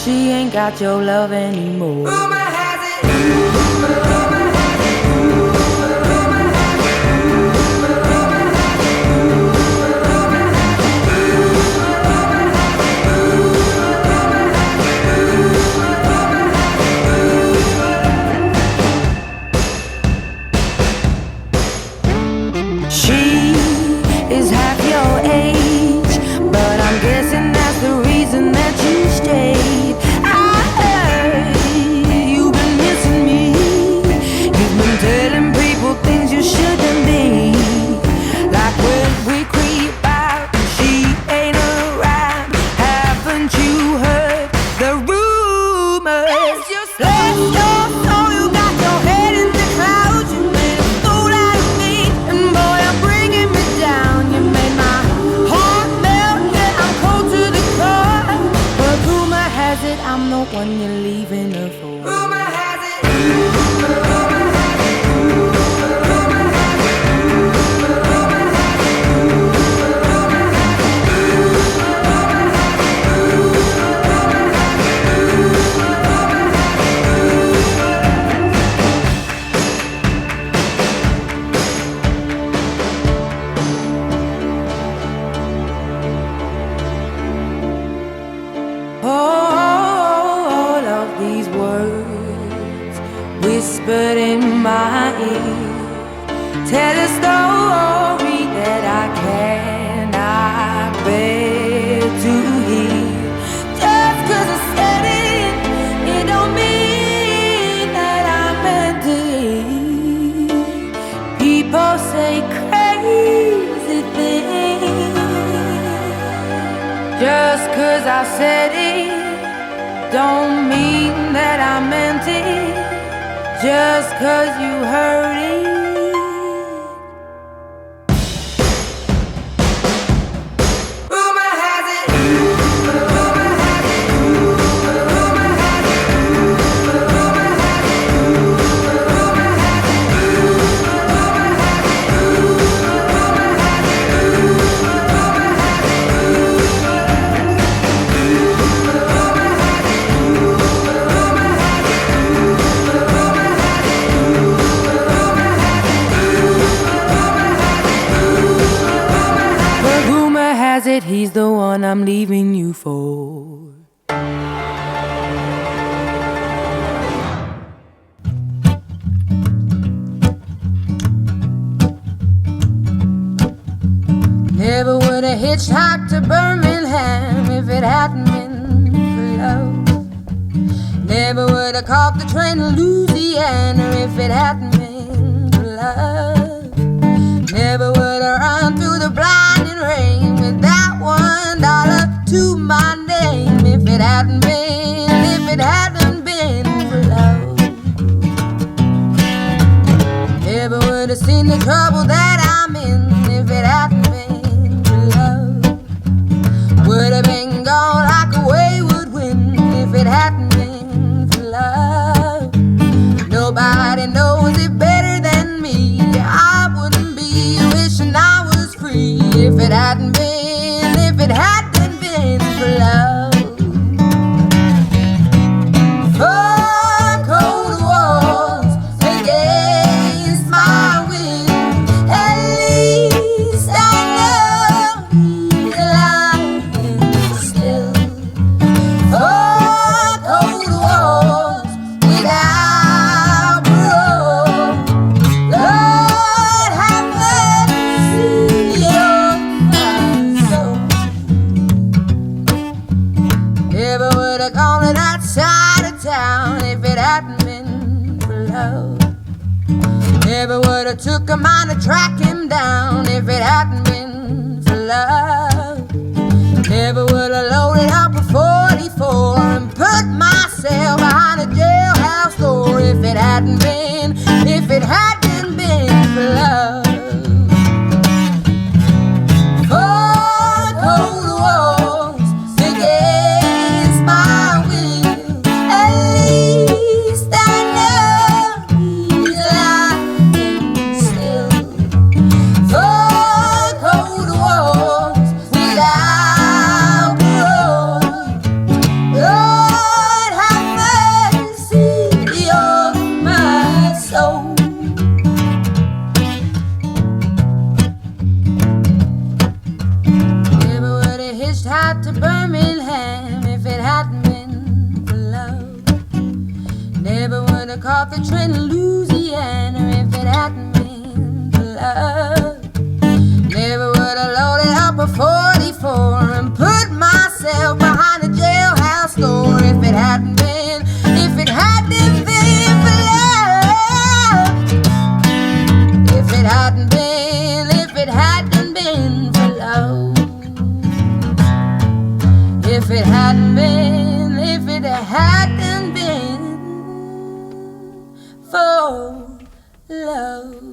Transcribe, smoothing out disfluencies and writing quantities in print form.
she ain't got your love anymore. Rumor has it. She is half your age, but I'm guessing that's the reason that you stayed. I heard you've been missing me. You've been telling people things you shouldn't be. Like when we creep out and she ain't around. Haven't you heard the rumors? It's just left your soul, you got your head in the clouds. You made a fool out of me, and boy, you're bringing me down. You made my heart melt, yeah, I'm cold to the core. But rumor has it I'm the one you're leaving her for. Rumor has it. All of these words whispered in my ear tell a story that I cannot bear to hear. Just 'cause I said it, it don't mean that I meant it. People say crazy things. Just 'cause I said it don't mean that I meant it. Just 'cause you heard it. Rumor has it. Rumor has it. Rumor has it. Rumor has it. Rumor has it. Rumor has it. He's the one I'm leaving you for. Never would have hitchhiked to Birmingham if it hadn't been for love. Never would have caught the train to Louisiana if it hadn't been for love. Never would have run through the blinding rain with that $1 to my name if it hadn't been for love. Never would have seen the trouble that I'm in if it hadn't been for love. Would have been gone like a wayward wind if it hadn't been for love. Nobody knows it better than me. I wouldn't be wishing I was free if it hadn't been for love. For cold walls against my will, at least I know he's alive and still. For cold walls without parole, Lord have mercy on my soul. Never would have gone to that side of town if it hadn't been for love. Never would have took a mind to track him down if it hadn't been for love. Never would have loaded up a 44 and put myself behind a jailhouse door if it hadn't been for love. For cold walls against my will, at least I know he's alive and still. For caught the train to Louisiana if it hadn't been for love. Never would have loaded up a 44 and put myself behind a jailhouse door if it hadn't been for love. If it hadn't been for love. If it hadn't been for love.